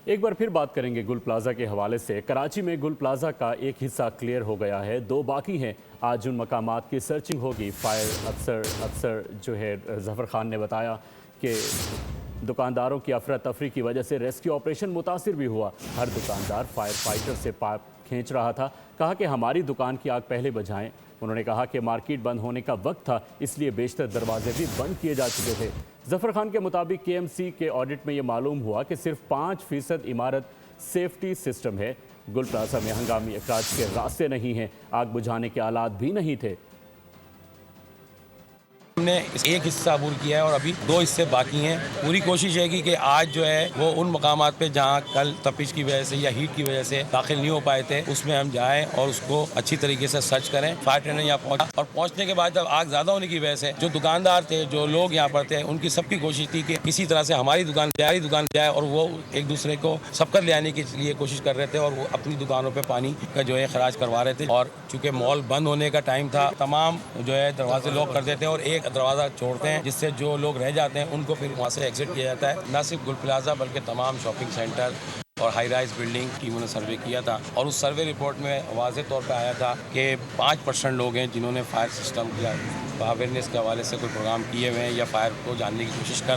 ایک بار پھر بات کریں گے گل پلازا کے حوالے سے۔ کراچی میں گل پلازا کا ایک حصہ کلیئر ہو گیا ہے، 2 باقی ہیں۔ آج ان مقامات کی سرچنگ ہوگی۔ فائر افسر جو ہے ظفر خان نے بتایا کہ دکانداروں کی افراتفری کی وجہ سے ریسکیو آپریشن متاثر بھی ہوا۔ ہر دکاندار فائر فائٹر سے پائپ کھینچ رہا تھا۔ کہا کہ ہماری دکان کی آگ پہلے بجھائیں۔ انہوں نے کہا کہ مارکیٹ بند ہونے کا وقت تھا، اس لیے بیشتر دروازے بھی بند کیے جا چکے تھے۔ ظفر خان کے مطابق KMC کے آڈٹ میں یہ معلوم ہوا کہ صرف 5% عمارت سیفٹی سسٹم ہے۔ گل پلازا میں ہنگامی اخراج کے راستے نہیں ہیں، آگ بجھانے کے آلات بھی نہیں تھے۔ ہم نے ایک حصہ عبور کیا ہے اور ابھی 2 حصے باقی ہیں۔ پوری کوشش ہے کہ آج جو ہے وہ ان مقامات پہ جہاں کل تپش کی وجہ سے یا ہیٹ کی وجہ سے داخل نہیں ہو پائے تھے، اس میں ہم جائیں اور اس کو اچھی طریقے سے سرچ کریں۔ فائر ٹرینر یہاں پہنچا اور پہنچنے کے بعد جب آگ زیادہ ہونے کی وجہ سے جو دکاندار تھے، جو لوگ یہاں پر تھے، ان کی سب کی کوشش تھی کہ کسی طرح سے ہماری دکان جائے اور وہ ایک دوسرے کو سب کر لے آنے کے لیے کوشش کر رہے تھے اور وہ اپنی دکانوں پہ پانی کا جو ہے اخراج کروا رہے تھے۔ اور چونکہ مال بند ہونے کا ٹائم تھا، تمام جو ہے دروازے لاک کر دیتے ہیں اور ایک دروازہ چھوڑتے ہیں، جس سے جو لوگ رہ جاتے ہیں ان کو پھر وہاں سے ایگزٹ کیا جاتا ہے۔ نہ صرف گل پلازا بلکہ تمام شاپنگ سینٹر اور ہائی رائز بلڈنگ ٹیموں نے سروے کیا تھا اور اس سروے رپورٹ میں واضح طور پہ آیا تھا کہ 5% لوگ ہیں جنہوں نے فائر سسٹم کیا اویئرنیس کے حوالے سے کوئی پروگرام کیے ہوئے ہیں یا فائر کو جاننے کی کوشش کر